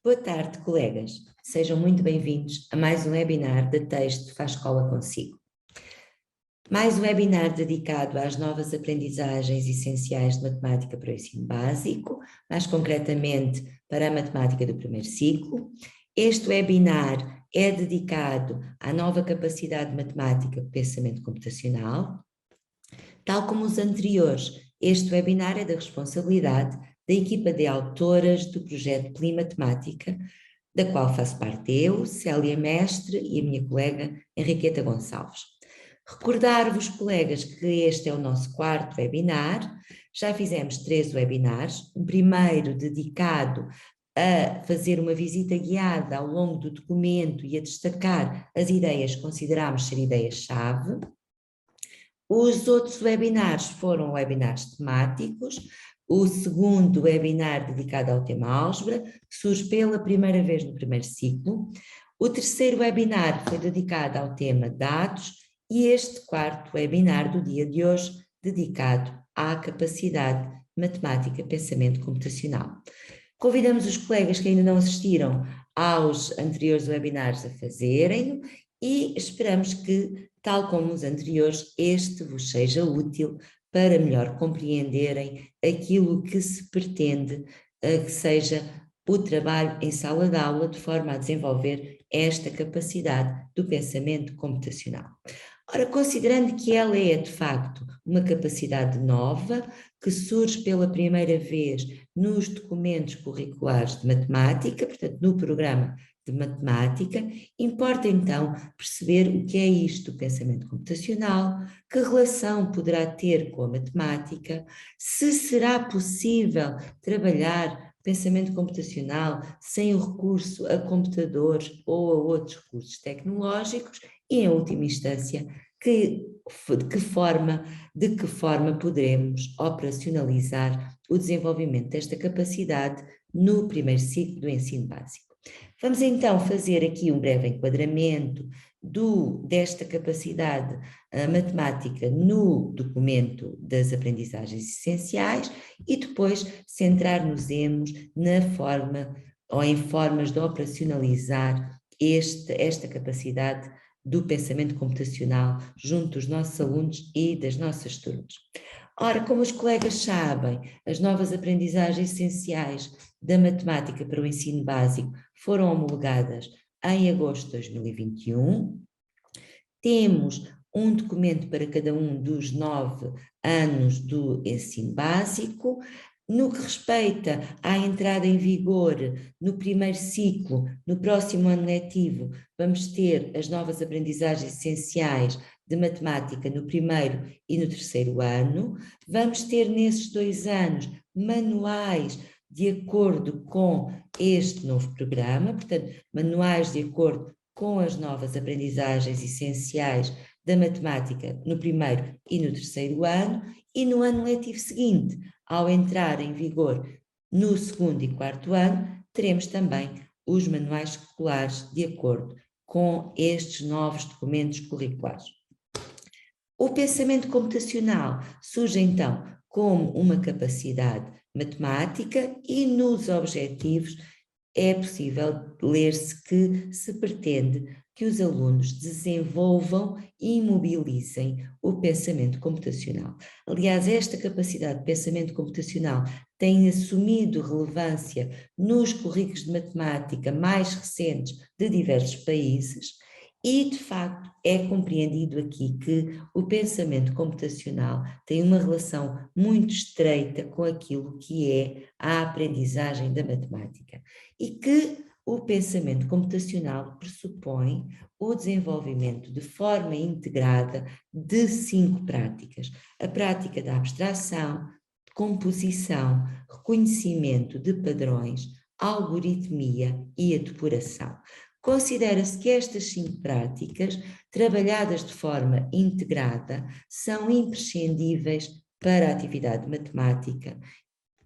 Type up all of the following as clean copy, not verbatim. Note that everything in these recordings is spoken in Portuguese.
Boa tarde, colegas. Sejam muito bem-vindos a mais um webinar de Texto Faz Escola Consigo. Mais um webinar dedicado às novas aprendizagens essenciais de matemática para o ensino básico, mais concretamente para a matemática do primeiro ciclo. Este webinar é dedicado à nova capacidade de matemática de pensamento computacional. Tal como os anteriores, este webinar é da responsabilidade da equipa de autoras do projeto Pli Matemática, da qual faço parte eu, Célia Mestre e a minha colega Henriqueta Gonçalves. Recordar-vos, colegas, que este é o nosso quarto webinar. Já fizemos 3 webinars, um primeiro dedicado a fazer uma visita guiada ao longo do documento e a destacar as ideias que consideramos ser ideias-chave. Os outros webinars foram webinars temáticos. O segundo webinar dedicado ao tema álgebra, que surge pela primeira vez no primeiro ciclo. O terceiro webinar foi dedicado ao tema dados e este quarto webinar do dia de hoje dedicado à capacidade matemática pensamento computacional. Convidamos os colegas que ainda não assistiram aos anteriores webinars a fazerem-no e esperamos que, tal como os anteriores, este vos seja útil para melhor compreenderem aquilo que se pretende que seja o trabalho em sala de aula, de forma a desenvolver esta capacidade do pensamento computacional. Ora, considerando que ela é, de facto, uma capacidade nova, que surge pela primeira vez nos documentos curriculares de matemática, portanto, no programa de matemática, importa então perceber o que é isto do pensamento computacional, que relação poderá ter com a matemática, se será possível trabalhar pensamento computacional sem o recurso a computadores ou a outros recursos tecnológicos e, em última instância, de que forma poderemos operacionalizar o desenvolvimento desta capacidade no primeiro ciclo do ensino básico. Vamos então fazer aqui um breve enquadramento desta capacidade matemática no documento das aprendizagens essenciais e depois centrar-nos-emos na forma ou em formas de operacionalizar esta capacidade do pensamento computacional junto dos nossos alunos e das nossas turmas. Ora, como os colegas sabem, as novas aprendizagens essenciais da matemática para o ensino básico foram homologadas em agosto de 2021. Temos um documento para cada um dos 9 anos do ensino básico. No que respeita à entrada em vigor no primeiro ciclo, no próximo ano letivo, vamos ter as novas aprendizagens essenciais de matemática no primeiro e no terceiro ano. Vamos ter nesses 2 anos manuais de acordo com este novo programa, portanto, manuais de acordo com as novas aprendizagens essenciais da matemática no primeiro e no terceiro ano, e no ano letivo seguinte, ao entrar em vigor no segundo e quarto ano, teremos também os manuais escolares de acordo com estes novos documentos curriculares. O pensamento computacional surge então como uma capacidade matemática e nos objetivos é possível ler-se que se pretende que os alunos desenvolvam e mobilizem o pensamento computacional. Aliás, esta capacidade de pensamento computacional tem assumido relevância nos currículos de matemática mais recentes de diversos países e, de facto, é compreendido aqui que o pensamento computacional tem uma relação muito estreita com aquilo que é a aprendizagem da matemática e que o pensamento computacional pressupõe o desenvolvimento de forma integrada de 5 práticas. A prática da abstração, composição, reconhecimento de padrões, algoritmia e a depuração. Considera-se que estas 5 práticas, trabalhadas de forma integrada, são imprescindíveis para a atividade matemática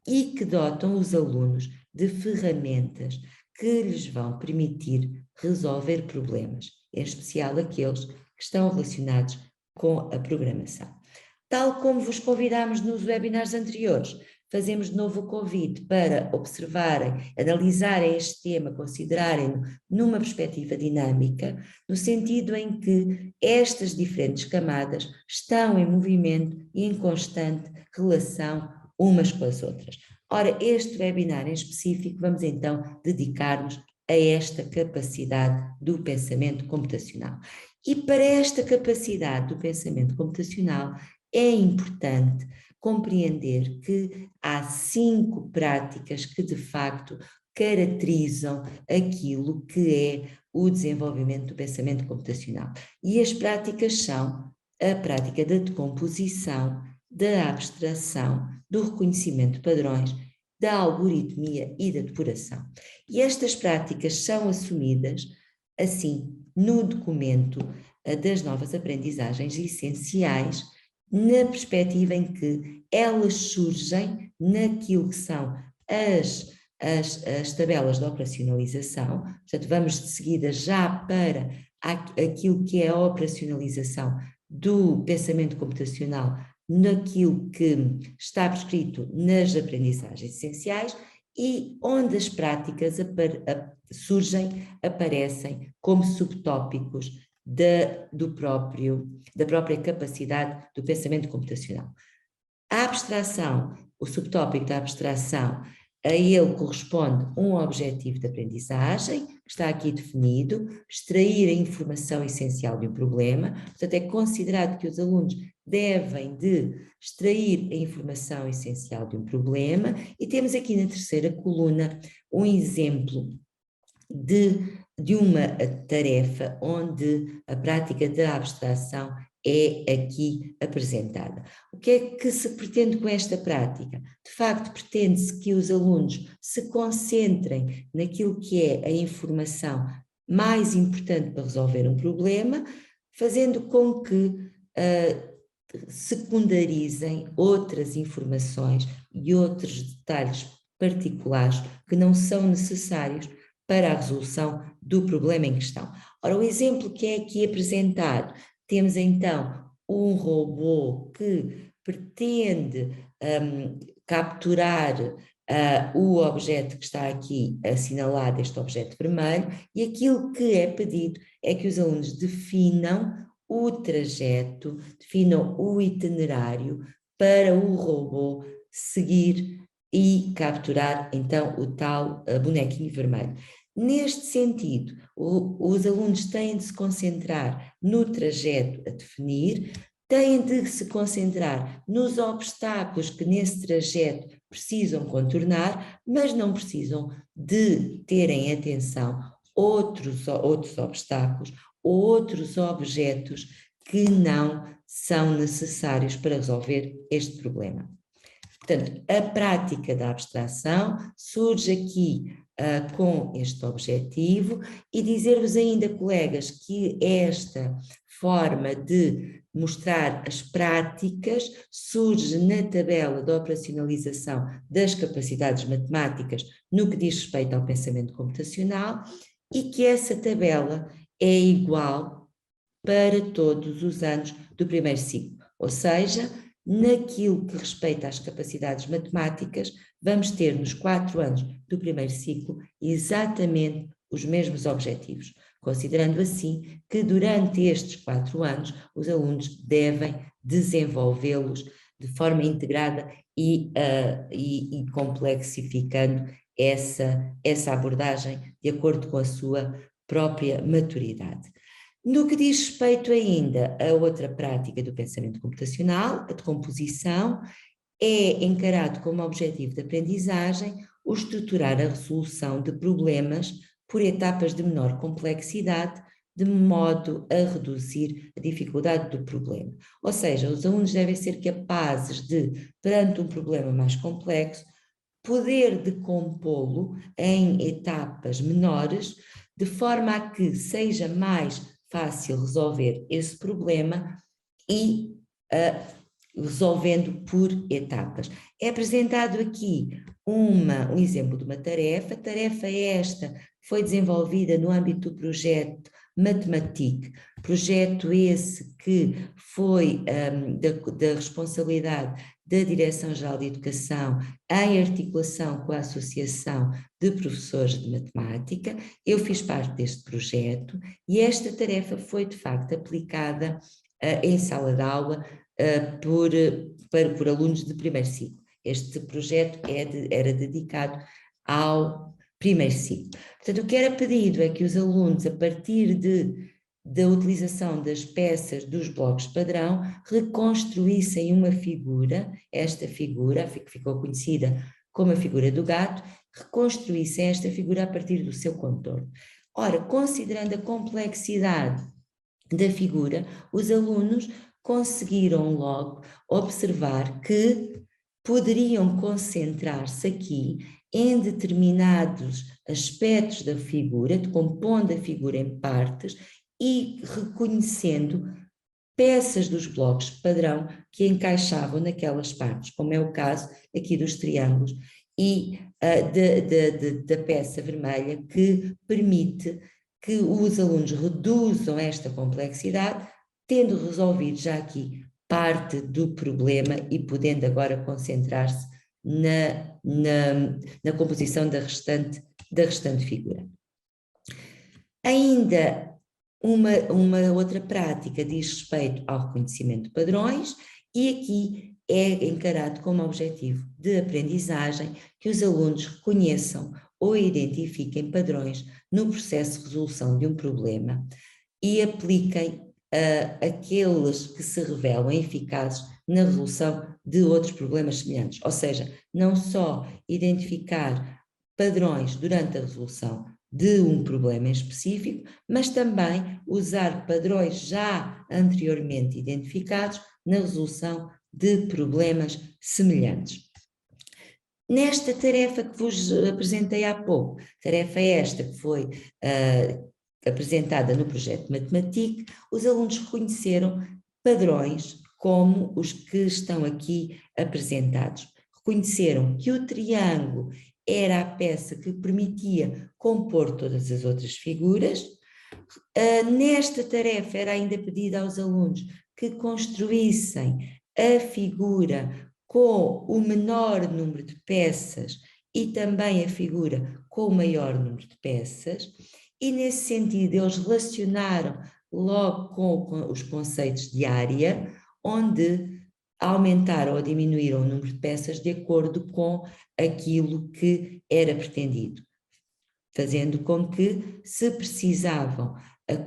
e que dotam os alunos de ferramentas que lhes vão permitir resolver problemas, em especial aqueles que estão relacionados com a programação. Tal como vos convidámos nos webinars anteriores, fazemos de novo o convite para observarem, analisarem este tema, considerarem-no numa perspectiva dinâmica, no sentido em que estas diferentes camadas estão em movimento e em constante relação umas com as outras. Ora, este webinar em específico, vamos então dedicar-nos a esta capacidade do pensamento computacional. E para esta capacidade do pensamento computacional é importante compreender que há 5 práticas que de facto caracterizam aquilo que é o desenvolvimento do pensamento computacional. E as práticas são a prática da decomposição, da abstração, do reconhecimento de padrões, da algoritmia e da depuração. E estas práticas são assumidas, assim, no documento das novas aprendizagens essenciais, na perspectiva em que elas surgem naquilo que são as tabelas de operacionalização. Portanto, vamos de seguida já para aquilo que é a operacionalização do pensamento computacional naquilo que está prescrito nas aprendizagens essenciais e onde as práticas surgem, aparecem como subtópicos da própria capacidade do pensamento computacional. A abstração, o subtópico da abstração, a ele corresponde um objetivo de aprendizagem, que está aqui definido, extrair a informação essencial de um problema. Portanto, é considerado que os alunos devem de extrair a informação essencial de um problema, e temos aqui na terceira coluna um exemplo de uma tarefa onde a prática da abstração é aqui apresentada. O que é que se pretende com esta prática? De facto, pretende-se que os alunos se concentrem naquilo que é a informação mais importante para resolver um problema, fazendo com que secundarizem outras informações e outros detalhes particulares que não são necessários para a resolução do problema em questão. Ora, o exemplo que é aqui apresentado, temos então um robô que pretende capturar o objeto que está aqui assinalado, este objeto vermelho, e aquilo que é pedido é que os alunos definam o trajeto, definam o itinerário para o robô seguir e capturar então o tal bonequinho vermelho. Neste sentido, os alunos têm de se concentrar no trajeto a definir, têm de se concentrar nos obstáculos que nesse trajeto precisam contornar, mas não precisam de terem atenção outros obstáculos, outros objetos que não são necessários para resolver este problema. Portanto, a prática da abstração surge aqui com este objetivo, e dizer-vos ainda, colegas, que esta forma de mostrar as práticas surge na tabela de operacionalização das capacidades matemáticas no que diz respeito ao pensamento computacional, e que essa tabela é igual para todos os anos do primeiro ciclo, ou seja, naquilo que respeita às capacidades matemáticas, vamos ter nos 4 anos do primeiro ciclo exatamente os mesmos objetivos, considerando assim que durante estes 4 anos os alunos devem desenvolvê-los de forma integrada e complexificando essa abordagem de acordo com a sua própria maturidade. No que diz respeito ainda a outra prática do pensamento computacional, a decomposição, é encarado como objetivo de aprendizagem o estruturar a resolução de problemas por etapas de menor complexidade, de modo a reduzir a dificuldade do problema. Ou seja, os alunos devem ser capazes de, perante um problema mais complexo, poder decompô-lo em etapas menores, de forma a que seja mais fácil resolver esse problema e resolvendo por etapas. É apresentado aqui um exemplo de uma tarefa. Tarefa esta foi desenvolvida no âmbito do projeto Matematique, projeto esse que foi da responsabilidade da Direção-Geral de Educação, em articulação com a Associação de Professores de Matemática. Eu fiz parte deste projeto e esta tarefa foi, de facto, aplicada em sala de aula por alunos de primeiro ciclo. Este projeto era dedicado ao primeiro ciclo. Portanto, o que era pedido é que os alunos, a partir da utilização das peças dos blocos padrão, reconstruíssem uma figura, esta figura, que ficou conhecida como a figura do gato, reconstruíssem esta figura a partir do seu contorno. Ora, considerando a complexidade da figura, os alunos conseguiram logo observar que poderiam concentrar-se aqui em determinados aspectos da figura, compondo a figura em partes e reconhecendo peças dos blocos padrão que encaixavam naquelas partes, como é o caso aqui dos triângulos e da peça vermelha, que permite que os alunos reduzam esta complexidade, tendo resolvido já aqui parte do problema e podendo agora concentrar-se na composição da restante figura. Ainda uma outra prática diz respeito ao reconhecimento de padrões, e aqui é encarado como objetivo de aprendizagem que os alunos reconheçam ou identifiquem padrões no processo de resolução de um problema e apliquem aqueles que se revelam eficazes na resolução de outros problemas semelhantes. Ou seja, não só identificar padrões durante a resolução de um problema em específico, mas também usar padrões já anteriormente identificados na resolução de problemas semelhantes. Nesta tarefa que vos apresentei há pouco, tarefa esta que foi apresentada no projeto Matematique, os alunos reconheceram padrões como os que estão aqui apresentados. Reconheceram que o triângulo era a peça que permitia compor todas as outras figuras. Nesta tarefa era ainda pedido aos alunos que construíssem a figura com o menor número de peças e também a figura com o maior número de peças, e nesse sentido eles relacionaram logo com os conceitos de área, onde aumentaram ou diminuíram o número de peças de acordo com aquilo que era pretendido, fazendo com que, se precisavam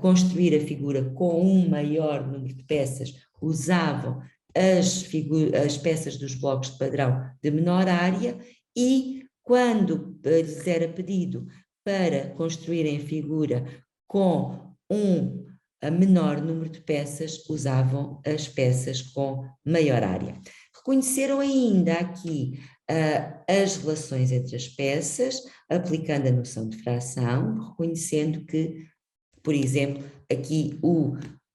construir a figura com um maior número de peças, usavam as peças dos blocos de padrão de menor área, e quando lhes era pedido para construírem a figura com a menor número de peças, usavam as peças com maior área. Reconheceram ainda aqui as relações entre as peças, aplicando a noção de fração, reconhecendo que, por exemplo, aqui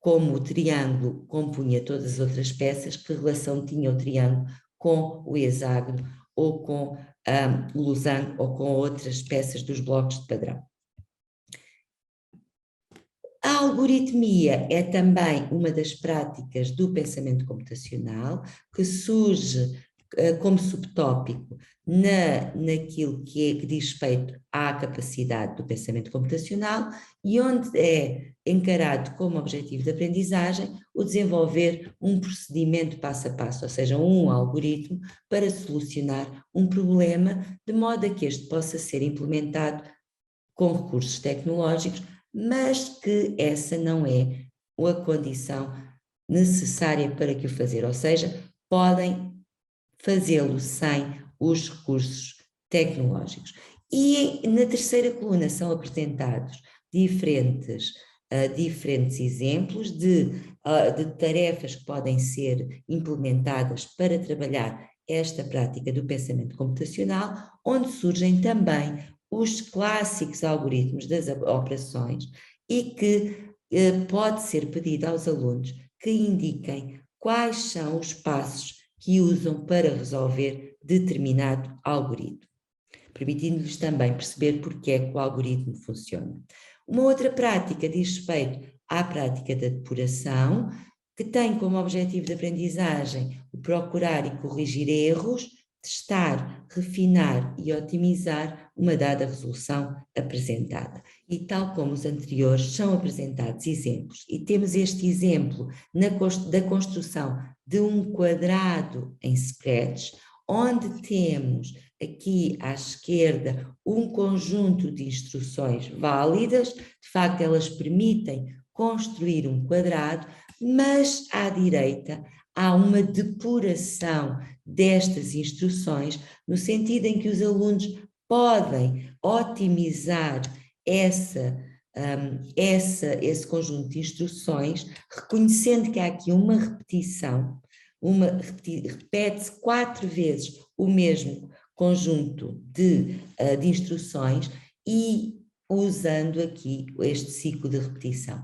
como o triângulo compunha todas as outras peças, que relação tinha o triângulo com o hexágono ou com o losango ou com outras peças dos blocos de padrão. A algoritmia é também uma das práticas do pensamento computacional, que surge como subtópico naquilo que diz respeito à capacidade do pensamento computacional, e onde é encarado como objetivo de aprendizagem o desenvolver um procedimento passo a passo, ou seja, um algoritmo para solucionar um problema, de modo a que este possa ser implementado com recursos tecnológicos, mas que essa não é a condição necessária para que o fazer, ou seja, podem fazê-lo sem os recursos tecnológicos. E na terceira coluna são apresentados diferentes exemplos de tarefas que podem ser implementadas para trabalhar esta prática do pensamento computacional, onde surgem também os clássicos algoritmos das operações, e que pode ser pedido aos alunos que indiquem quais são os passos que usam para resolver determinado algoritmo, permitindo-lhes também perceber porque é que o algoritmo funciona. Uma outra prática diz respeito à prática da depuração, que tem como objetivo de aprendizagem o procurar e corrigir erros, testar, refinar e otimizar uma dada resolução apresentada. E tal como os anteriores, são apresentados exemplos. E temos este exemplo da construção de um quadrado em Scratch, onde temos aqui à esquerda um conjunto de instruções válidas, de facto elas permitem construir um quadrado, mas à direita há uma depuração destas instruções, no sentido em que os alunos podem otimizar esse conjunto de instruções, reconhecendo que há aqui uma repetição, repete-se 4 vezes o mesmo conjunto de instruções e usando aqui este ciclo de repetição.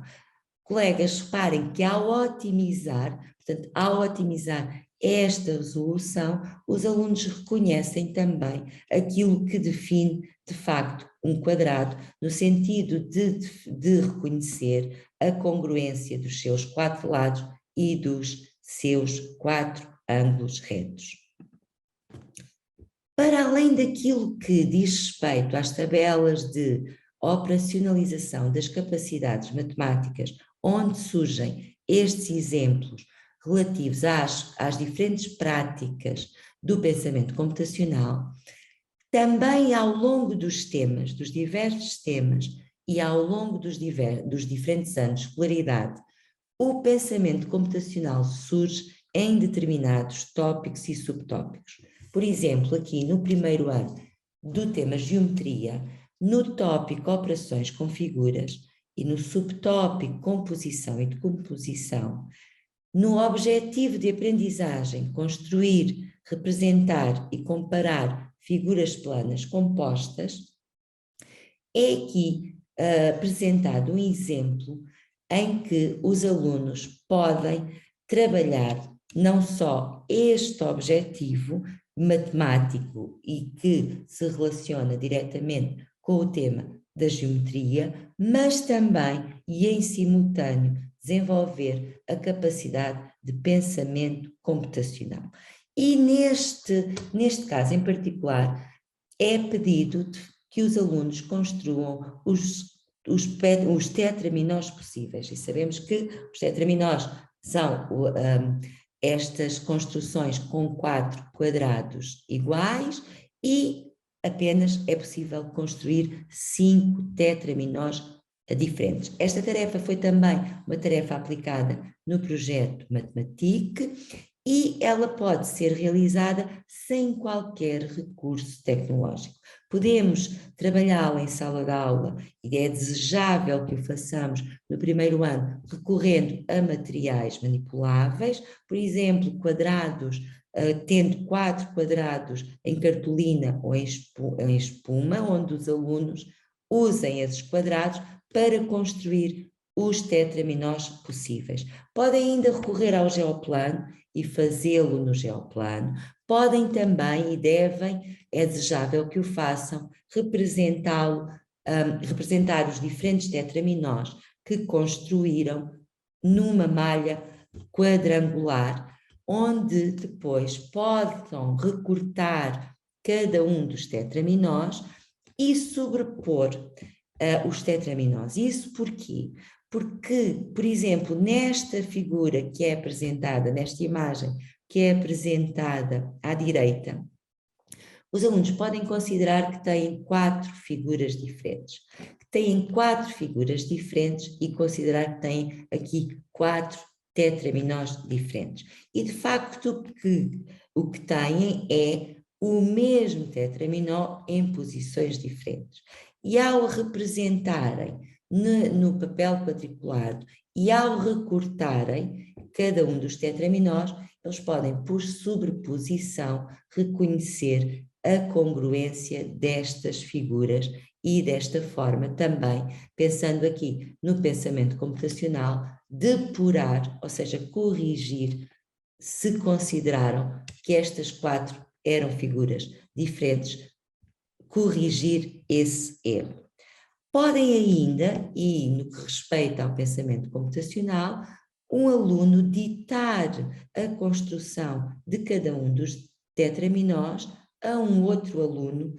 Colegas, reparem que ao otimizar esta resolução, os alunos reconhecem também aquilo que define, de facto, um quadrado, no sentido de reconhecer a congruência dos seus 4 lados e dos seus 4 ângulos retos. Para além daquilo que diz respeito às tabelas de operacionalização das capacidades matemáticas, onde surgem estes exemplos relativos às diferentes práticas do pensamento computacional, também ao longo dos temas, dos diversos temas, e ao longo dos diferentes anos de escolaridade, o pensamento computacional surge em determinados tópicos e subtópicos. Por exemplo, aqui no primeiro ano do tema Geometria, no tópico Operações com Figuras e no subtópico Composição e Decomposição, no objetivo de aprendizagem construir, representar e comparar figuras planas compostas, é aqui apresentado um exemplo em que os alunos podem trabalhar não só este objetivo matemático e que se relaciona diretamente com o tema da geometria, mas também e em simultâneo desenvolver a capacidade de pensamento computacional. E neste caso em particular é pedido que os alunos construam os tetraminós possíveis, e sabemos que os tetraminós são estas construções com 4 quadrados iguais e apenas é possível construir 5 tetraminós diferentes. Esta tarefa foi também uma tarefa aplicada no projeto Matematique e ela pode ser realizada sem qualquer recurso tecnológico. Podemos trabalhá-la em sala de aula e é desejável que o façamos no primeiro ano recorrendo a materiais manipuláveis, por exemplo, quadrados, tendo 4 quadrados em cartolina ou em espuma, onde os alunos usem esses quadrados para construir os tetraminós possíveis. Podem ainda recorrer ao geoplano e fazê-lo no geoplano. Podem também e devem, é desejável que o façam, representar os diferentes tetraminós que construíram numa malha quadrangular, onde depois possam recortar cada um dos tetraminós e sobrepor os tetraminós. Isso porquê? Porque, por exemplo, nesta figura que é apresentada, nesta imagem que é apresentada à direita, os alunos podem considerar que têm 4 figuras diferentes. E considerar que têm aqui 4 tetraminós diferentes. E, de facto, o que têm é o mesmo tetraminó em posições diferentes. E ao representarem no papel quadriculado e ao recortarem cada um dos tetraminós, eles podem, por sobreposição, reconhecer a congruência destas figuras e desta forma também, pensando aqui no pensamento computacional, depurar, ou seja, corrigir, se consideraram que estas 4 eram figuras diferentes, corrigir esse erro. Podem ainda, e no que respeita ao pensamento computacional, um aluno ditar a construção de cada um dos tetraminós a um outro aluno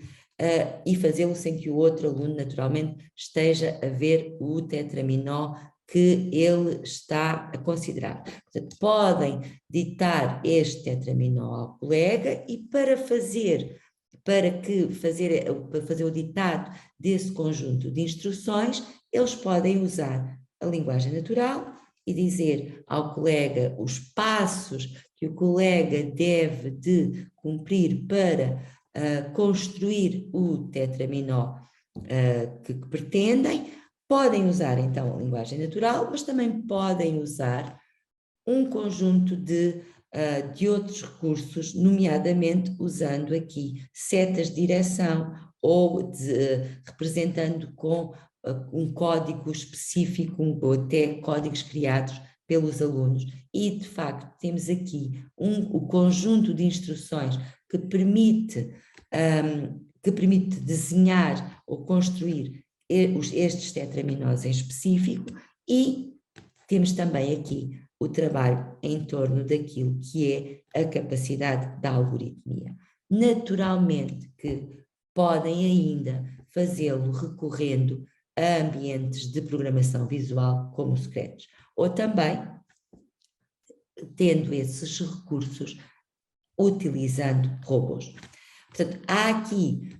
e fazê-lo sem que o outro aluno, naturalmente, esteja a ver o tetraminó que ele está a considerar. Portanto, podem ditar este tetraminó ao colega e para fazer o ditado desse conjunto de instruções, eles podem usar a linguagem natural e dizer ao colega os passos que o colega deve de cumprir para construir o tetraminó que pretendem. Podem usar então a linguagem natural, mas também podem usar um conjunto de outros recursos, nomeadamente usando aqui setas de direção ou representando com um código específico ou até códigos criados pelos alunos. E, de facto, temos aqui o conjunto de instruções que permite desenhar ou construir estes tetraminós em específico, e temos também aqui o trabalho em torno daquilo que é a capacidade da algoritmia. Naturalmente que podem ainda fazê-lo recorrendo a ambientes de programação visual como o Scratch, ou também tendo esses recursos utilizando robôs. Portanto, há aqui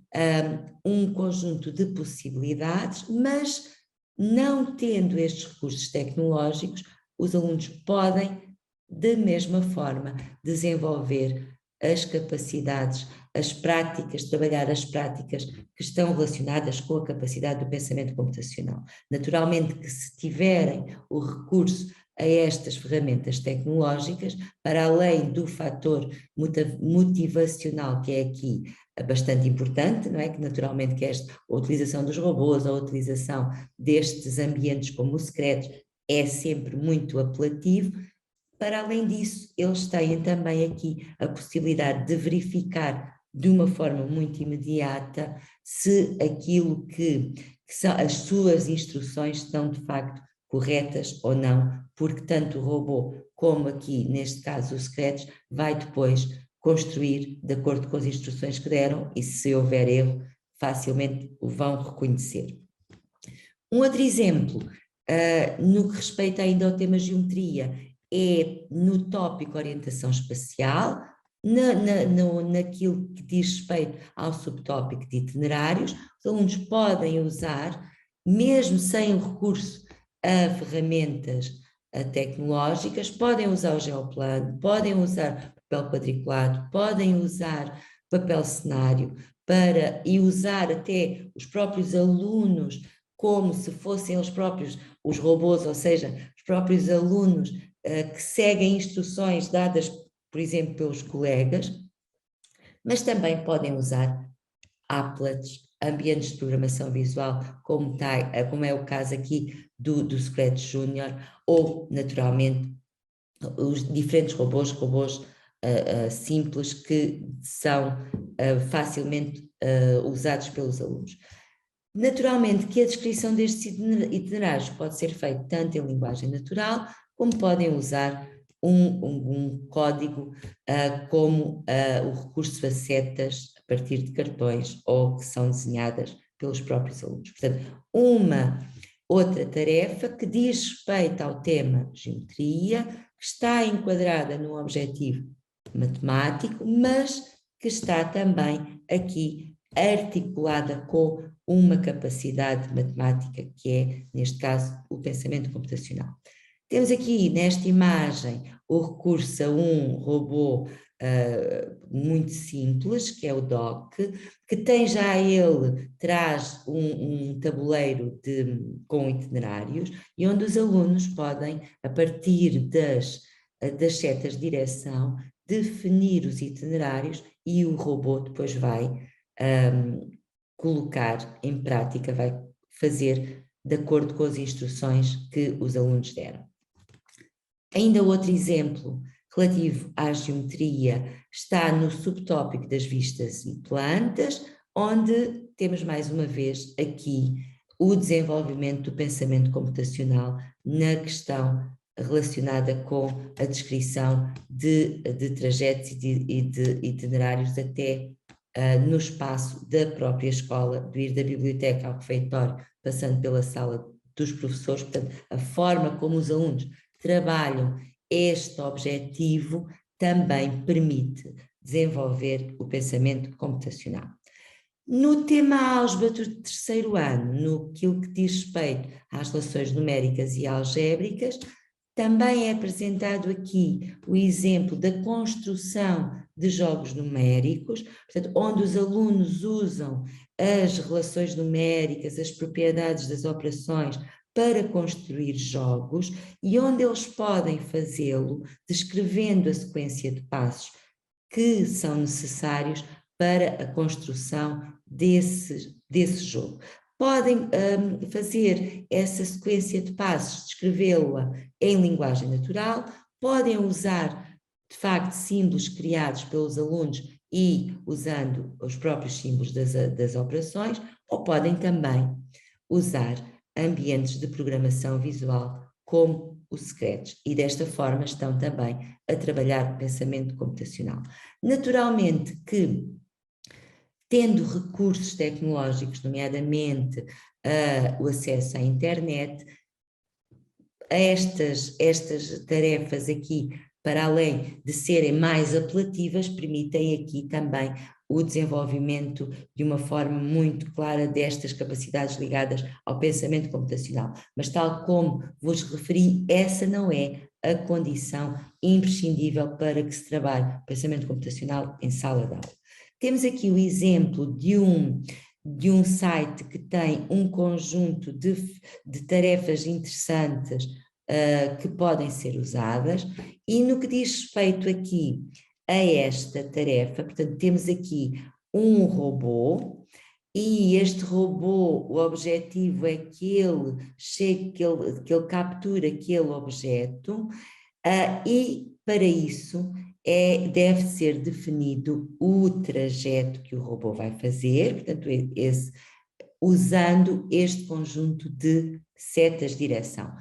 um conjunto de possibilidades, mas não tendo estes recursos tecnológicos, os alunos podem, da mesma forma, desenvolver as capacidades, as práticas, trabalhar as práticas que estão relacionadas com a capacidade do pensamento computacional. Naturalmente que se tiverem o recurso a estas ferramentas tecnológicas, para além do fator motivacional que é aqui bastante importante, não é? Que naturalmente que a utilização dos robôs, a utilização destes ambientes como o Scratch é sempre muito apelativo. Para além disso, eles têm também aqui a possibilidade de verificar de uma forma muito imediata se aquilo que são as suas instruções estão de facto corretas ou não, porque tanto o robô como aqui, neste caso o Scratch, vai depois construir de acordo com as instruções que deram, e se houver erro, facilmente o vão reconhecer. Um outro exemplo, no que respeita ainda ao tema geometria, é no tópico orientação espacial, naquilo que diz respeito ao subtópico de itinerários. Os alunos podem usar, mesmo sem o recurso a ferramentas tecnológicas, podem usar o geoplano, podem usar papel quadriculado, podem usar papel cenário, e usar até os próprios alunos como se fossem eles próprios os robôs, ou seja, os próprios alunos que seguem instruções dadas, por exemplo, pelos colegas, mas também podem usar applets, ambientes de programação visual, como é o caso aqui do Scratch Junior, ou, naturalmente, os diferentes robôs simples que são facilmente usados pelos alunos. Naturalmente que a descrição destes itinerários pode ser feita tanto em linguagem natural, como podem usar um código como o recurso a setas a partir de cartões ou que são desenhadas pelos próprios alunos. Portanto, uma outra tarefa que diz respeito ao tema geometria, que está enquadrada num objetivo matemático, mas que está também aqui articulada com uma capacidade matemática que é, neste caso, o pensamento computacional. Temos aqui nesta imagem o recurso a um robô muito simples, que é o DOC, que tem já traz um tabuleiro com itinerários e onde os alunos podem, a partir das setas de direção, definir os itinerários e o robô depois vai colocar em prática, vai fazer de acordo com as instruções que os alunos deram. Ainda outro exemplo relativo à geometria está no subtópico das vistas e plantas, onde temos mais uma vez aqui o desenvolvimento do pensamento computacional na questão relacionada com a descrição de trajetos e de itinerários até no espaço da própria escola, do ir da biblioteca ao refeitório, passando pela sala dos professores. Portanto, a forma como os alunos trabalham este objetivo também permite desenvolver o pensamento computacional. No tema álgebra do terceiro ano, no que diz respeito às relações numéricas e algébricas, também é apresentado aqui o exemplo da construção de jogos numéricos, portanto, onde os alunos usam as relações numéricas, as propriedades das operações para construir jogos e onde eles podem fazê-lo descrevendo a sequência de passos que são necessários para a construção desse jogo. Podem fazer essa sequência de passos, descrevê-la em linguagem natural, podem usar, de facto, símbolos criados pelos alunos e usando os próprios símbolos das operações, ou podem também usar ambientes de programação visual como o Scratch, e desta forma estão também a trabalhar o pensamento computacional. Naturalmente que, tendo recursos tecnológicos, nomeadamente o acesso à internet, estas tarefas aqui, para além de serem mais apelativas, permitem aqui também o desenvolvimento de uma forma muito clara destas capacidades ligadas ao pensamento computacional. Mas, tal como vos referi, essa não é a condição imprescindível para que se trabalhe o pensamento computacional em sala de aula. Temos aqui o exemplo de um site que tem um conjunto de tarefas interessantes que podem ser usadas, e no que diz respeito aqui a esta tarefa, portanto, temos aqui um robô, e este robô, o objetivo é que ele chegue, que ele capture aquele objeto, e para isso deve ser definido o trajeto que o robô vai fazer, portanto, usando este conjunto de setas de direção.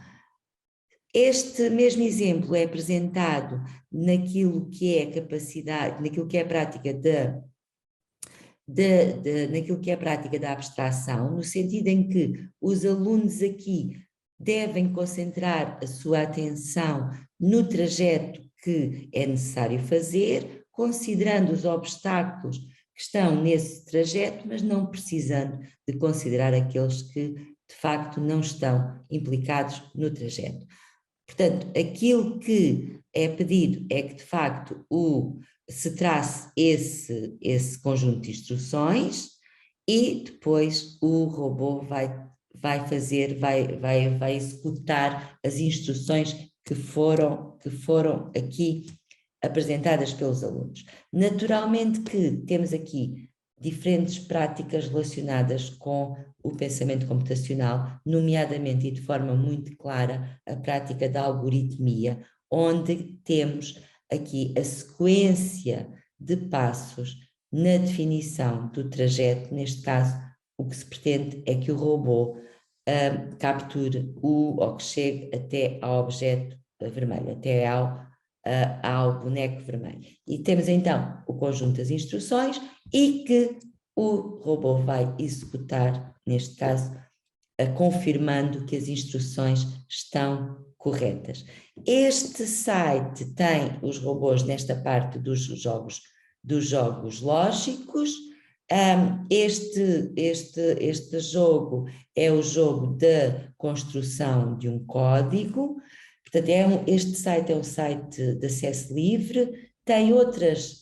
Este mesmo exemplo é apresentado naquilo que é a capacidade, naquilo que é a prática naquilo que é a prática da abstração, no sentido em que os alunos aqui devem concentrar a sua atenção no trajeto que é necessário fazer, considerando os obstáculos que estão nesse trajeto, mas não precisando de considerar aqueles que de facto não estão implicados no trajeto. Portanto, aquilo que é pedido é que de facto se trace esse conjunto de instruções, e depois o robô vai executar as instruções que foram aqui apresentadas pelos alunos. Naturalmente que temos aqui diferentes práticas relacionadas com o pensamento computacional, nomeadamente e de forma muito clara a prática da algoritmia, onde temos aqui a sequência de passos na definição do trajeto. Neste caso, o que se pretende é que o robô capture ou que chegue até ao objeto vermelho, até ao boneco vermelho. E temos então o conjunto das instruções e que o robô vai executar, neste caso, confirmando que as instruções estão corretas. Este site tem os robôs nesta parte dos jogos lógicos. Este jogo é o jogo da construção de um código. Portanto, este site é um site de acesso livre, tem outras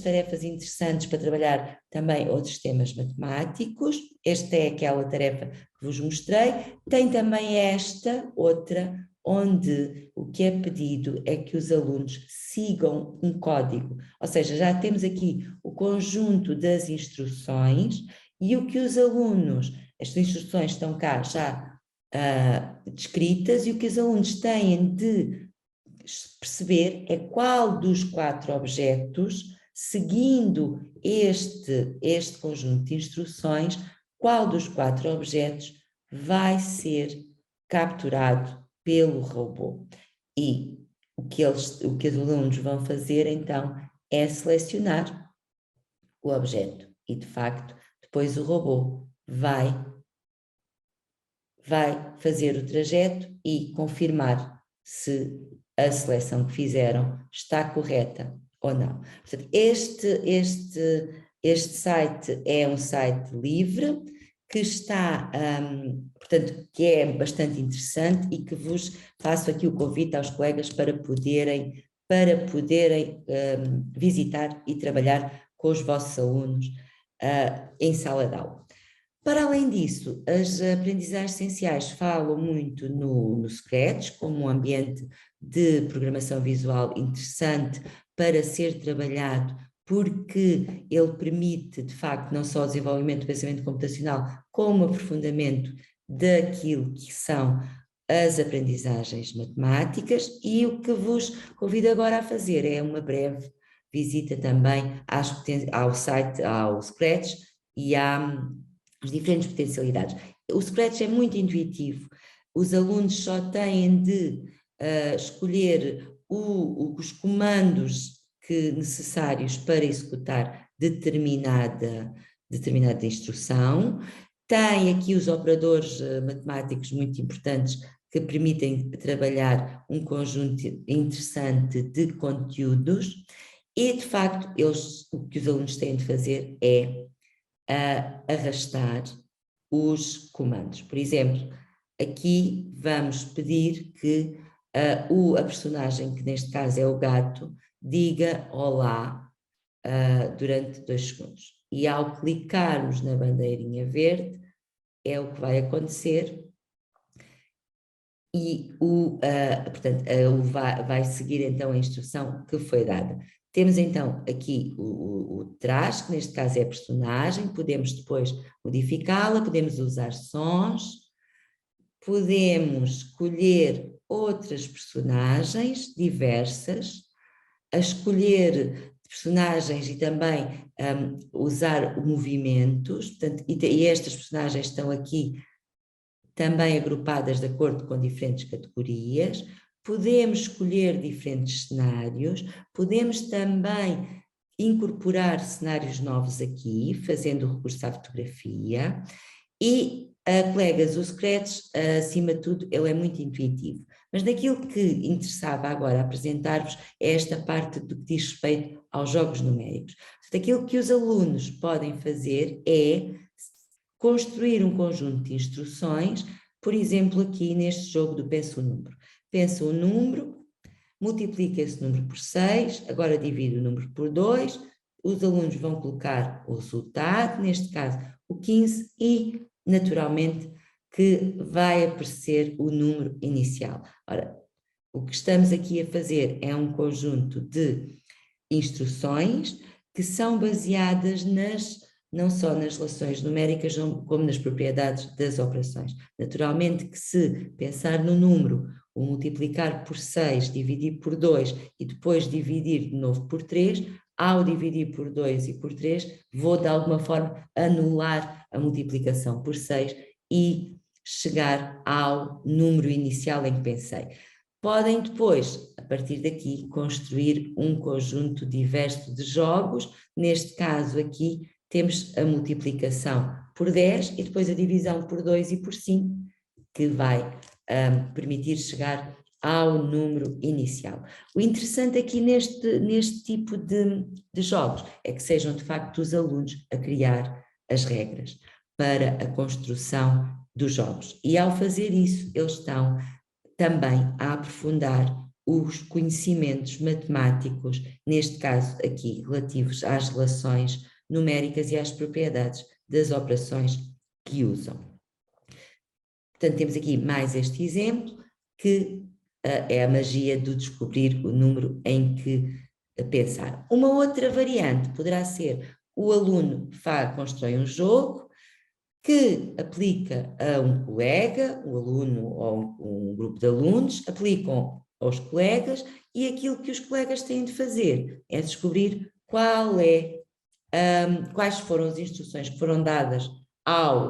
tarefas interessantes para trabalhar também outros temas matemáticos. Esta é aquela tarefa que vos mostrei. Tem também esta outra, onde o que é pedido é que os alunos sigam um código, ou seja, já temos aqui o conjunto das instruções, e o que os alunos, estas instruções estão cá já descritas, e o que os alunos têm de perceber é qual dos 4 objetos, seguindo este conjunto de instruções, qual dos 4 objetos vai ser capturado pelo robô. E o que os alunos vão fazer, então, é selecionar o objeto. E, de facto, depois o robô vai fazer o trajeto e confirmar se a seleção que fizeram está correta ou não. Portanto, este site é um site livre, que está, portanto, que é bastante interessante e que vos faço aqui o convite aos colegas para poderem visitar e trabalhar com os vossos alunos em sala de aula. Para além disso, as aprendizagens essenciais falam muito no Scratch, como um ambiente de programação visual interessante para ser trabalhado, porque ele permite, de facto, não só o desenvolvimento do pensamento computacional, como o aprofundamento daquilo que são as aprendizagens matemáticas, e o que vos convido agora a fazer é uma breve visita também ao site, ao Scratch e as diferentes potencialidades. O Scratch é muito intuitivo, os alunos só têm de escolher os comandos necessários para executar determinada instrução. Tem aqui os operadores matemáticos muito importantes que permitem trabalhar um conjunto interessante de conteúdos e, de facto, o que os alunos têm de fazer é arrastar os comandos. Por exemplo, aqui vamos pedir que a personagem, que neste caso é o gato, diga olá durante 2 segundos. E ao clicarmos na bandeirinha verde, é o que vai acontecer e portanto, vai seguir então a instrução que foi dada. Temos então aqui o trás, que neste caso é a personagem, podemos depois modificá-la, podemos usar sons, podemos escolher outras personagens diversas, a escolher personagens e também usar movimentos, portanto, e estas personagens estão aqui também agrupadas de acordo com diferentes categorias. Podemos escolher diferentes cenários, podemos também incorporar cenários novos aqui, fazendo recurso à fotografia. E, colegas, o Scratch, acima de tudo, ele é muito intuitivo. Mas daquilo que interessava agora apresentar-vos é esta parte do que diz respeito aos jogos numéricos. Portanto, aquilo que os alunos podem fazer é construir um conjunto de instruções, por exemplo, aqui neste jogo do pensa o número. Pensa o número, multiplica esse número por 6, agora divide o número por 2, os alunos vão colocar o resultado, neste caso o 15, e naturalmente que vai aparecer o número inicial. Ora, o que estamos aqui a fazer é um conjunto de instruções que são baseadas não só nas relações numéricas, como nas propriedades das operações. Naturalmente que se pensar no número, o multiplicar por 6, dividir por 2 e depois dividir de novo por 3, ao dividir por 2 e por 3, vou de alguma forma anular a multiplicação por 6 e chegar ao número inicial em que pensei. Podem depois, a partir daqui, construir um conjunto diverso de jogos. Neste caso aqui, temos a multiplicação por 10 e depois a divisão por 2 e por 5, que vai permitir chegar ao número inicial. O interessante aqui neste tipo de jogos é que sejam de facto os alunos a criar as regras para a construção dos jogos. E ao fazer isso, eles estão também a aprofundar os conhecimentos matemáticos, neste caso aqui, relativos às relações numéricas e às propriedades das operações que usam. Portanto, temos aqui mais este exemplo, que é a magia do descobrir o número em que pensar. Uma outra variante poderá ser o aluno constrói um jogo que aplica a um colega, o aluno ou um grupo de alunos, aplicam aos colegas e aquilo que os colegas têm de fazer é descobrir quais foram as instruções que foram dadas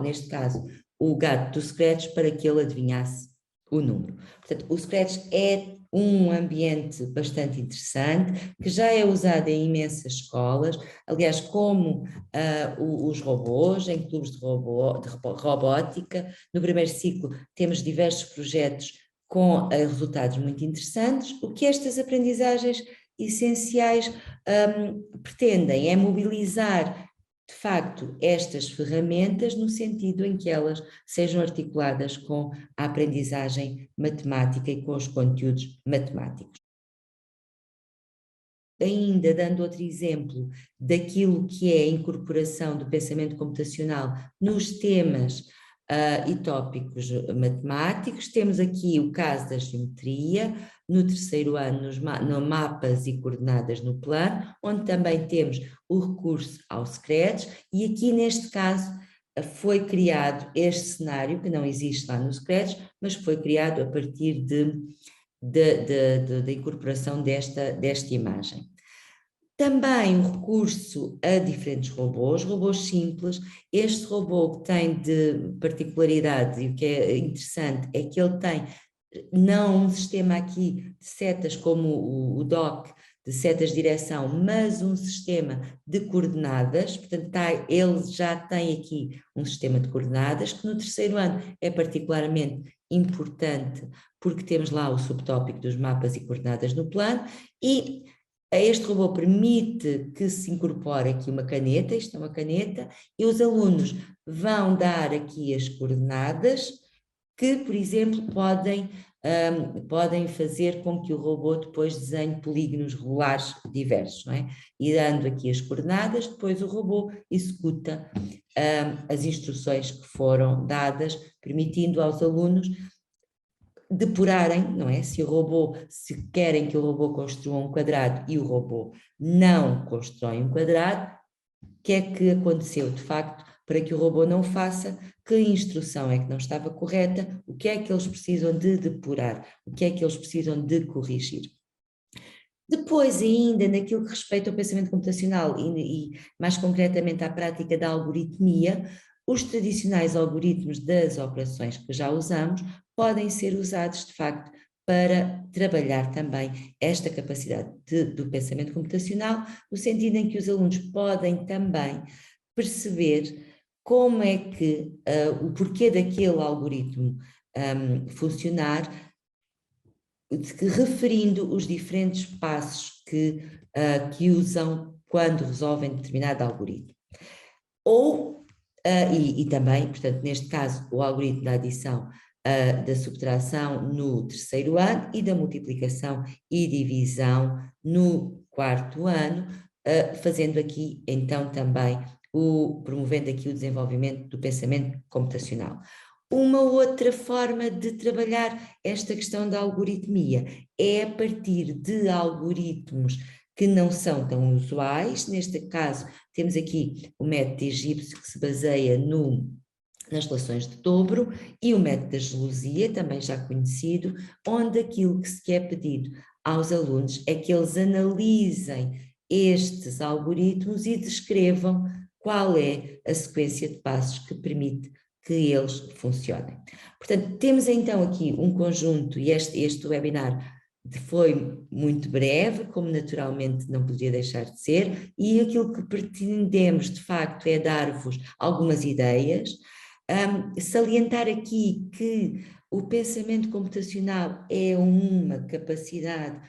neste caso, o gato do Scratch, para que ele adivinhasse o número. Portanto, o Scratch é um ambiente bastante interessante, que já é usado em imensas escolas, aliás, como os robôs, em clubes de robótica. No primeiro ciclo temos diversos projetos com resultados muito interessantes. O que estas aprendizagens essenciais pretendem é mobilizar, de facto, estas ferramentas no sentido em que elas sejam articuladas com a aprendizagem matemática e com os conteúdos matemáticos. Ainda dando outro exemplo daquilo que é a incorporação do pensamento computacional nos temas e tópicos matemáticos, temos aqui o caso da geometria, no terceiro ano, no mapas e coordenadas no plano, onde também temos o recurso ao Scratch, e aqui neste caso foi criado este cenário, que não existe lá no Scratch, mas foi criado a partir da incorporação desta imagem. Também o recurso a diferentes robôs simples. Este robô que tem de particularidade, e o que é interessante, é que ele tem não um sistema aqui de setas como o dock, de setas de direção, mas um sistema de coordenadas. Portanto, ele já tem aqui um sistema de coordenadas, que no terceiro ano é particularmente importante, porque temos lá o subtópico dos mapas e coordenadas no plano, e este robô permite que se incorpore aqui uma caneta, isto é uma caneta, e os alunos vão dar aqui as coordenadas que, por exemplo, podem fazer com que o robô depois desenhe polígonos regulares diversos, não é? E dando aqui as coordenadas, depois o robô executa as instruções que foram dadas, permitindo aos alunos depurarem, não é? Se querem que o robô construa um quadrado e o robô não constrói um quadrado, o que é que aconteceu de facto para que o robô não faça? Que instrução é que não estava correta? O que é que eles precisam de depurar? O que é que eles precisam de corrigir? Depois, ainda naquilo que respeita ao pensamento computacional e mais concretamente à prática da algoritmia, os tradicionais algoritmos das operações que já usamos podem ser usados, de facto, para trabalhar também esta capacidade do pensamento computacional, no sentido em que os alunos podem também perceber como é que o porquê daquele algoritmo funcionar, referindo os diferentes passos que usam quando resolvem determinado algoritmo. E também, portanto, neste caso, o algoritmo da adição, da subtração no terceiro ano e da multiplicação e divisão no quarto ano, fazendo aqui, então, também, promovendo aqui o desenvolvimento do pensamento computacional. Uma outra forma de trabalhar esta questão da algoritmia é a partir de algoritmos que não são tão usuais. Neste caso, temos aqui o método egípcio, que se baseia nas relações de dobro, e o método da gelosia, também já conhecido, onde aquilo que se quer pedir aos alunos é que eles analisem estes algoritmos e descrevam qual é a sequência de passos que permite que eles funcionem. Portanto, temos então aqui um conjunto, e este webinar foi muito breve, como naturalmente não podia deixar de ser, e aquilo que pretendemos de facto é dar-vos algumas ideias, salientar aqui que o pensamento computacional é uma capacidade,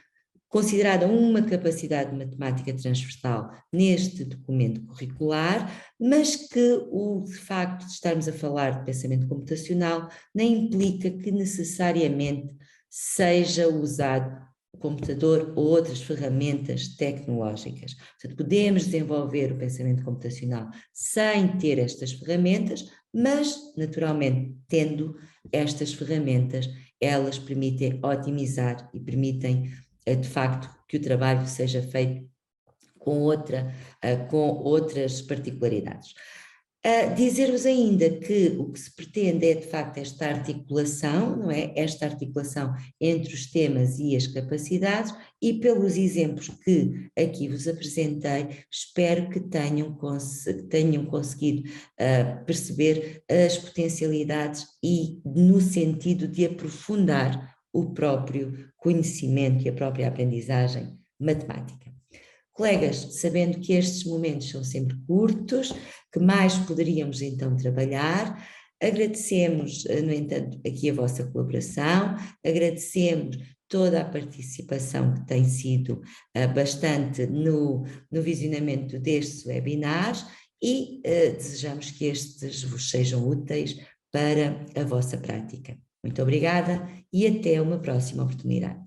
considerada uma capacidade matemática transversal neste documento curricular, mas que de facto de estarmos a falar de pensamento computacional nem implica que necessariamente seja usado o computador ou outras ferramentas tecnológicas. Portanto, podemos desenvolver o pensamento computacional sem ter estas ferramentas, mas, naturalmente, tendo estas ferramentas, elas permitem otimizar e permitem, de facto, que o trabalho seja feito com outras particularidades. Dizer-vos ainda que o que se pretende é, de facto, esta articulação, não é? Esta articulação entre os temas e as capacidades, e pelos exemplos que aqui vos apresentei, espero que tenham conseguido perceber as potencialidades e no sentido de aprofundar o próprio conhecimento e a própria aprendizagem matemática. Colegas, sabendo que estes momentos são sempre curtos, que mais poderíamos então trabalhar, agradecemos, no entanto, aqui a vossa colaboração, agradecemos toda a participação que tem sido bastante no visionamento destes webinars e desejamos que estes vos sejam úteis para a vossa prática. Muito obrigada e até uma próxima oportunidade.